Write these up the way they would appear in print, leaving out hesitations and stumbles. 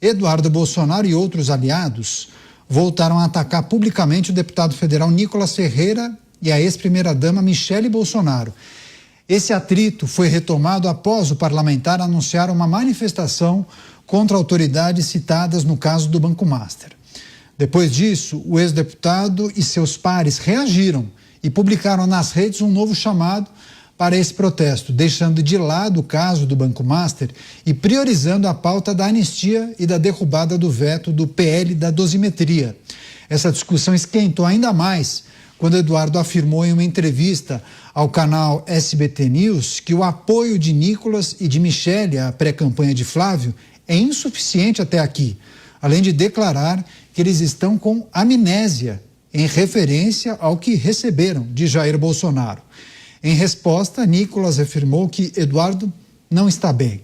Eduardo Bolsonaro e outros aliados voltaram a atacar publicamente o deputado federal Nicolas Ferreira e a ex-primeira-dama Michele Bolsonaro. Esse atrito foi retomado após o parlamentar anunciar uma manifestação contra autoridades citadas no caso do Banco Master. Depois disso, o ex-deputado e seus pares reagiram e publicaram nas redes um novo chamado para esse protesto, deixando de lado o caso do Banco Master e priorizando a pauta da anistia e da derrubada do veto do PL da dosimetria. Essa discussão esquentou ainda mais quando Eduardo afirmou em uma entrevista ao canal SBT News que o apoio de Nicolas e de Michele à pré-campanha de Flávio é insuficiente até aqui, além de declarar que eles estão com amnésia em referência ao que receberam de Jair Bolsonaro. Em resposta, Nicolas afirmou que Eduardo não está bem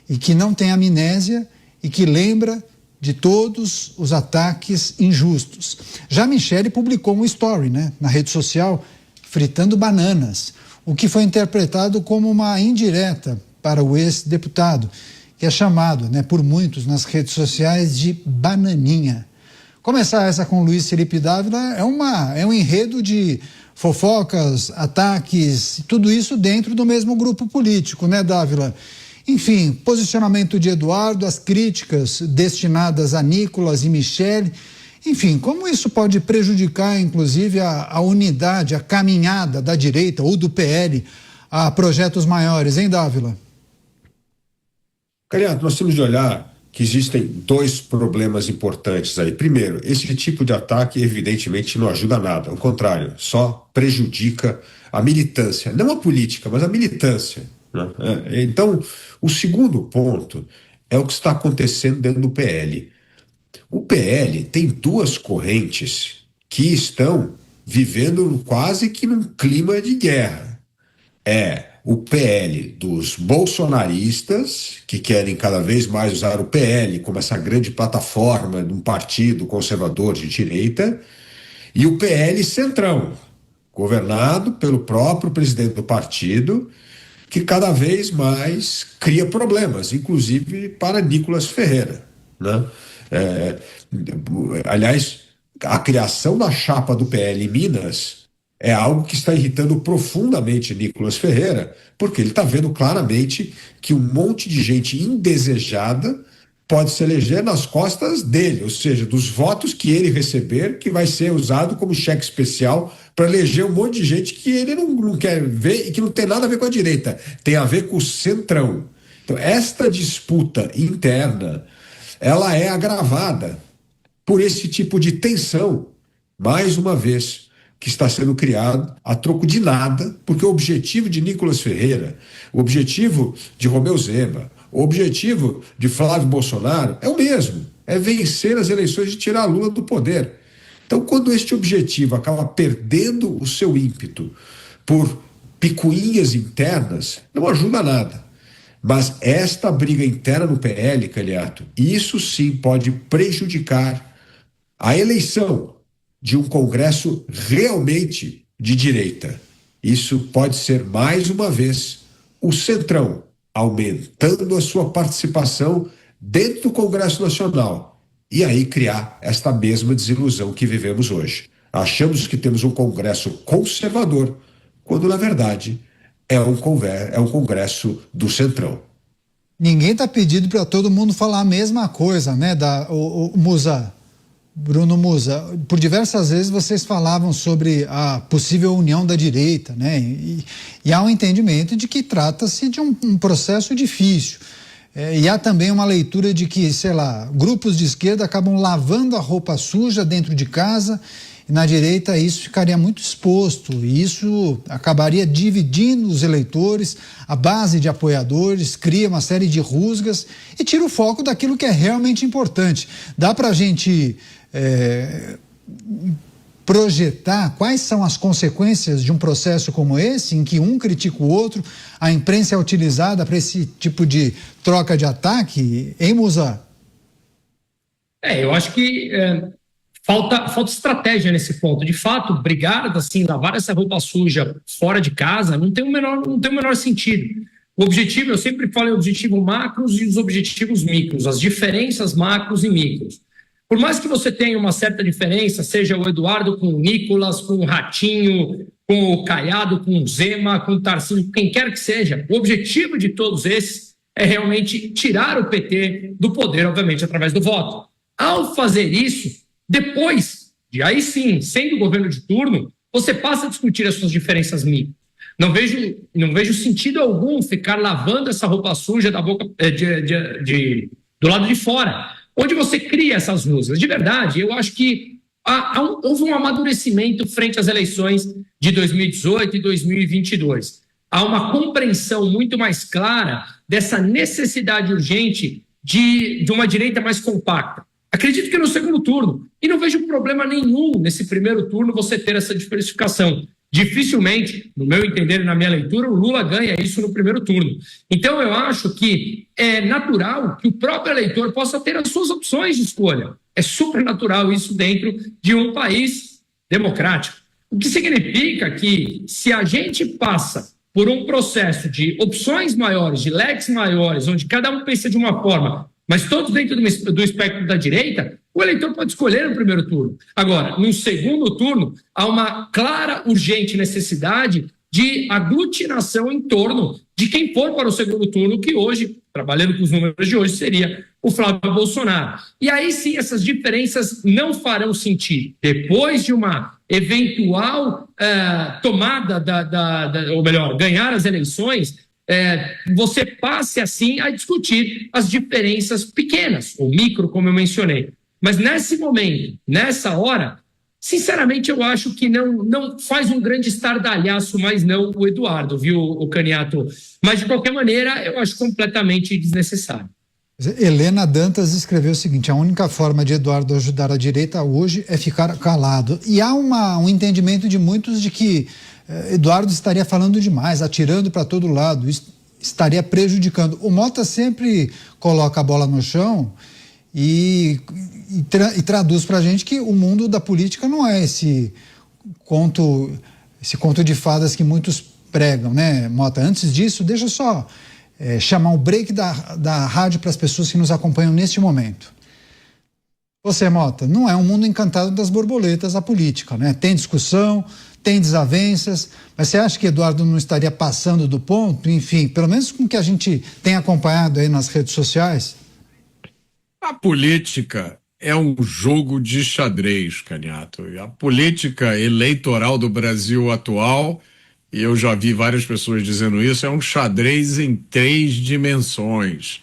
e que não tem amnésia e que lembra de todos os ataques injustos. Já Michele publicou um story, na rede social, fritando bananas, o que foi interpretado como uma indireta para o ex-deputado, que é chamado, por muitos nas redes sociais de bananinha. Começar essa com Luiz Felipe Dávila é um enredo de fofocas, ataques, tudo isso dentro do mesmo grupo político, Dávila? Enfim, posicionamento de Eduardo, as críticas destinadas a Nicolas e Michele, enfim, como isso pode prejudicar, inclusive, a unidade, a caminhada da direita ou do PL a projetos maiores, hein, Dávila? Cariato, nós temos de olhar que existem dois problemas importantes aí. Primeiro, esse tipo de ataque evidentemente não ajuda a nada, ao contrário, só prejudica a militância, não a política, mas a militância, né? Então, o segundo ponto é o que está acontecendo dentro do PL. O PL tem duas correntes que estão vivendo quase que num clima de guerra. O PL dos bolsonaristas, que querem cada vez mais usar o PL como essa grande plataforma de um partido conservador de direita, e o PL Centrão, governado pelo próprio presidente do partido, que cada vez mais cria problemas, inclusive para Nicolas Ferreira, né? Aliás, a criação da chapa do PL em Minas é algo que está irritando profundamente Nicolas Ferreira, porque ele está vendo claramente que um monte de gente indesejada pode se eleger nas costas dele, ou seja, dos votos que ele receber, que vai ser usado como cheque especial para eleger um monte de gente que ele não quer ver e que não tem nada a ver com a direita, tem a ver com o centrão. Então, esta disputa interna, ela é agravada por esse tipo de tensão, mais uma vez, que está sendo criado a troco de nada, porque o objetivo de Nicolas Ferreira, o objetivo de Romeu Zema, o objetivo de Flávio Bolsonaro é o mesmo, é vencer as eleições e tirar Lula do poder. Então, quando este objetivo acaba perdendo o seu ímpeto por picuinhas internas, não ajuda a nada. Mas esta briga interna no PL, Caliato, isso sim pode prejudicar a eleição de um Congresso realmente de direita. Isso pode ser, mais uma vez, o Centrão aumentando a sua participação dentro do Congresso Nacional e aí criar esta mesma desilusão que vivemos hoje. Achamos que temos um Congresso conservador, quando, na verdade, é um Congresso do Centrão. Ninguém está pedindo para todo mundo falar a mesma coisa, Musa? Bruno Musa, por diversas vezes vocês falavam sobre a possível união da direita, e há um entendimento de que trata-se de um processo difícil. E há também uma leitura de que, grupos de esquerda acabam lavando a roupa suja dentro de casa, e na direita isso ficaria muito exposto, e isso acabaria dividindo os eleitores, a base de apoiadores, cria uma série de rusgas e tira o foco daquilo que é realmente importante. Dá para a gente projetar quais são as consequências de um processo como esse, em que um critica o outro, a imprensa é utilizada para esse tipo de troca de ataque, hein, Musa? Eu acho que falta estratégia nesse ponto. De fato, brigar, assim, lavar essa roupa suja fora de casa não tem o menor sentido. O objetivo, eu sempre falo em objetivo macros e os objetivos micros, as diferenças macros e micros. Por mais que você tenha uma certa diferença, seja o Eduardo com o Nicolas, com o Ratinho, com o Caiado, com o Zema, com o Tarcísio, quem quer que seja, o objetivo de todos esses é realmente tirar o PT do poder, obviamente, através do voto. Ao fazer isso, depois de aí sim, sendo governo de turno, você passa a discutir as suas diferenças micro. Não vejo sentido algum ficar lavando essa roupa suja da boca, do lado de fora, onde você cria essas rusgas. De verdade, eu acho que houve um amadurecimento frente às eleições de 2018 e 2022. Há uma compreensão muito mais clara dessa necessidade urgente de uma direita mais compacta. Acredito que no segundo turno, e não vejo problema nenhum nesse primeiro turno você ter essa diversificação. Dificilmente, no meu entender e na minha leitura, o Lula ganha isso no primeiro turno. Então, eu acho que é natural que o próprio eleitor possa ter as suas opções de escolha. É super natural isso dentro de um país democrático. O que significa que, se a gente passa por um processo de opções maiores, de leques maiores, onde cada um pensa de uma forma, mas todos dentro do espectro da direita, o eleitor pode escolher no primeiro turno. Agora, no segundo turno, há uma clara, urgente necessidade de aglutinação em torno de quem for para o segundo turno, que hoje, trabalhando com os números de hoje, seria o Flávio Bolsonaro. E aí sim, essas diferenças não farão sentido. Depois de uma eventual tomada, ou melhor, ganhar as eleições, você passe assim a discutir as diferenças pequenas, ou micro, como eu mencionei. Mas nesse momento, nessa hora, sinceramente eu acho que não faz um grande estardalhaço, mas não o Eduardo, viu, o Caniato? Mas de qualquer maneira, eu acho completamente desnecessário. Helena Dantas escreveu o seguinte: a única forma de Eduardo ajudar a direita hoje é ficar calado. E há um entendimento de muitos de que Eduardo estaria falando demais, atirando para todo lado, estaria prejudicando. O Mota sempre coloca a bola no chão e traduz para a gente que o mundo da política não é esse conto de fadas que muitos pregam, né, Mota? Antes disso, deixa eu só chamar um break da rádio para as pessoas que nos acompanham neste momento. Você, Mota, não é um mundo encantado das borboletas a política, né? Tem discussão, tem desavenças, mas você acha que Eduardo não estaria passando do ponto? Enfim, pelo menos com o que a gente tem acompanhado aí nas redes sociais? A política é um jogo de xadrez, Caniato. A política eleitoral do Brasil atual, e eu já vi várias pessoas dizendo isso, é um xadrez em 3 dimensões.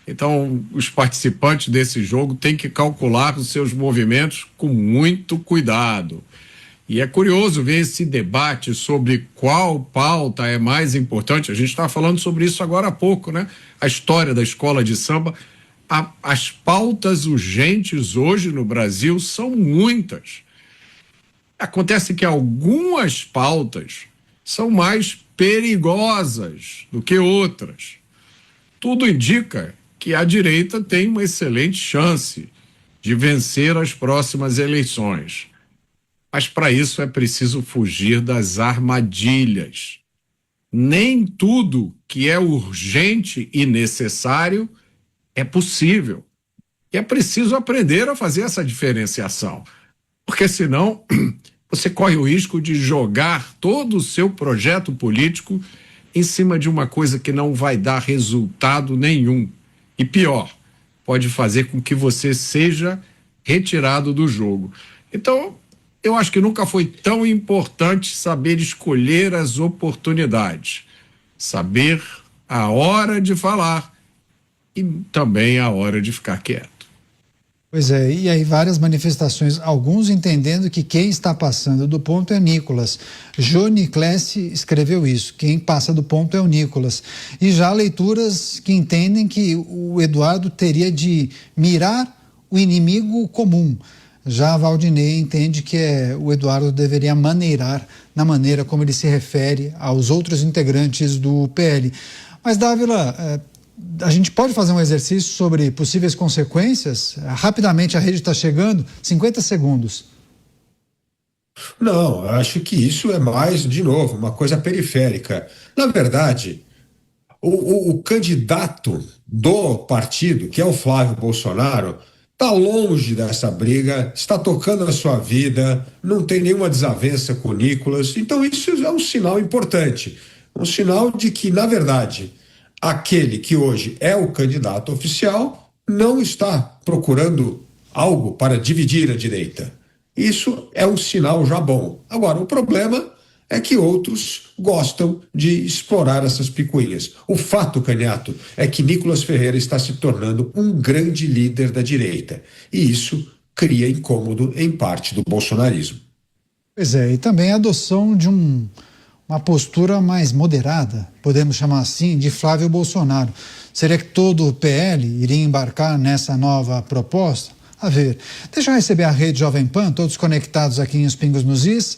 Então, os participantes desse jogo têm que calcular os seus movimentos com muito cuidado. E é curioso ver esse debate sobre qual pauta é mais importante. A gente estava falando sobre isso agora há pouco, né? A história da escola de samba. As pautas urgentes hoje no Brasil são muitas. Acontece que algumas pautas são mais perigosas do que outras. Tudo indica que a direita tem uma excelente chance de vencer as próximas eleições. Mas para isso é preciso fugir das armadilhas. Nem tudo que é urgente e necessário é possível. E é preciso aprender a fazer essa diferenciação. Porque senão você corre o risco de jogar todo o seu projeto político em cima de uma coisa que não vai dar resultado nenhum. E pior, pode fazer com que você seja retirado do jogo. Então, eu acho que nunca foi tão importante saber escolher as oportunidades, saber a hora de falar e também a hora de ficar quieto. Pois é, e aí várias manifestações, alguns entendendo que quem está passando do ponto é Nicolas. Johnny Klesse escreveu isso, quem passa do ponto é o Nicolas. E já leituras que entendem que o Eduardo teria de mirar o inimigo comum. Já a Valdinei entende que o Eduardo deveria maneirar na maneira como ele se refere aos outros integrantes do PL. Mas, Dávila, a gente pode fazer um exercício sobre possíveis consequências? Rapidamente, a rede está chegando, 50 segundos. Não, acho que isso é mais, de novo, uma coisa periférica. Na verdade, o candidato do partido, que é o Flávio Bolsonaro, está longe dessa briga, está tocando a sua vida, não tem nenhuma desavença com o Nicolas. Então, isso é um sinal importante. Um sinal de que, na verdade, aquele que hoje é o candidato oficial não está procurando algo para dividir a direita. Isso é um sinal já bom. Agora, o problema é que outros gostam de explorar essas picuinhas. O fato, Canhato, é que Nicolas Ferreira está se tornando um grande líder da direita. E isso cria incômodo em parte do bolsonarismo. Pois é, e também a adoção de uma postura mais moderada, podemos chamar assim, de Flávio Bolsonaro. Seria que todo o PL iria embarcar nessa nova proposta? A ver. Deixa eu receber a rede Jovem Pan, todos conectados aqui em Os Pingos nos Is.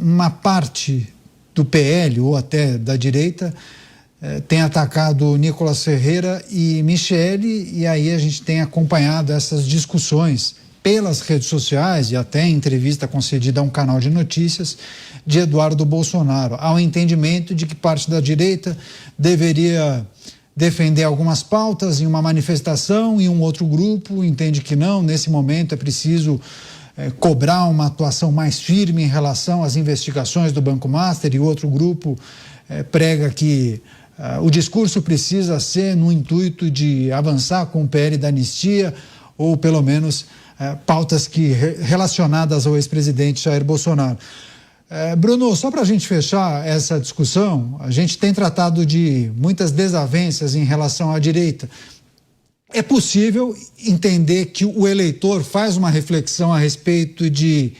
Uma parte do PL, ou até da direita, tem atacado Nicolas Ferreira e Michele, e aí a gente tem acompanhado essas discussões pelas redes sociais e até em entrevista concedida a um canal de notícias de Eduardo Bolsonaro. Há um entendimento de que parte da direita deveria defender algumas pautas em uma manifestação e um outro grupo entende que não, nesse momento é preciso cobrar uma atuação mais firme em relação às investigações do Banco Master, e o outro grupo prega que o discurso precisa ser no intuito de avançar com o PL da anistia, ou pelo menos pautas relacionadas ao ex-presidente Jair Bolsonaro. Bruno, só para a gente fechar essa discussão, a gente tem tratado de muitas desavenças em relação à direita. É possível entender que o eleitor faz uma reflexão a respeito de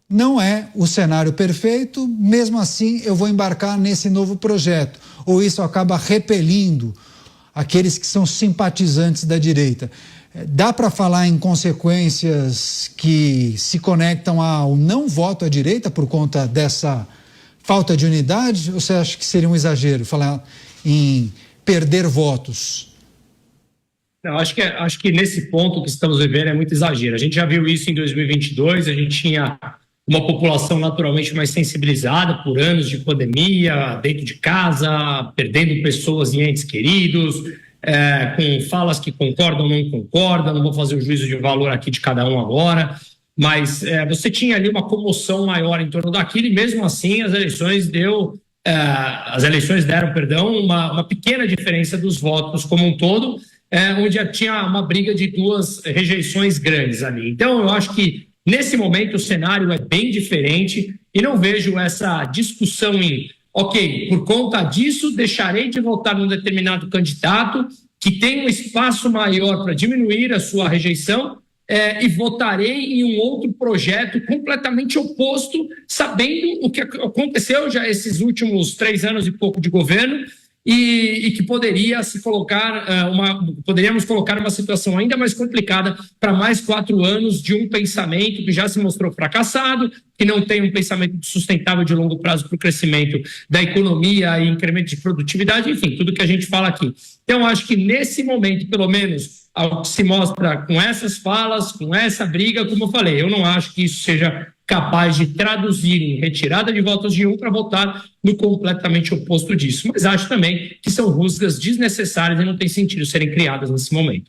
não é o cenário perfeito, mesmo assim eu vou embarcar nesse novo projeto, ou isso acaba repelindo aqueles que são simpatizantes da direita? Dá para falar em consequências que se conectam ao não voto à direita por conta dessa falta de unidade? Ou você acha que seria um exagero falar em perder votos? Não, acho que nesse ponto que estamos vivendo é muito exagero. A gente já viu isso em 2022, a gente tinha uma população naturalmente mais sensibilizada por anos de pandemia, dentro de casa, perdendo pessoas e entes queridos, com falas que concordam ou não concordam, não vou fazer o juízo de valor aqui de cada um agora, mas você tinha ali uma comoção maior em torno daquilo, e mesmo assim as eleições deram uma pequena diferença dos votos como um todo, onde já tinha uma briga de duas rejeições grandes ali. Então eu acho que nesse momento o cenário é bem diferente e não vejo essa discussão em ok, por conta disso, deixarei de votar num determinado candidato que tem um espaço maior para diminuir a sua rejeição e votarei em um outro projeto completamente oposto, sabendo o que aconteceu já esses últimos 3 anos e pouco de governo e que poderíamos colocar uma situação ainda mais complicada para mais 4 anos de um pensamento que já se mostrou fracassado, que não tem um pensamento sustentável de longo prazo para o crescimento da economia e incremento de produtividade, enfim, tudo que a gente fala aqui. Então, acho que nesse momento, pelo menos, ao que se mostra com essas falas, com essa briga, como eu falei, eu não acho que isso seja capaz de traduzir em retirada de votos de um para votar no completamente oposto disso. Mas acho também que são rusgas desnecessárias e não tem sentido serem criadas nesse momento.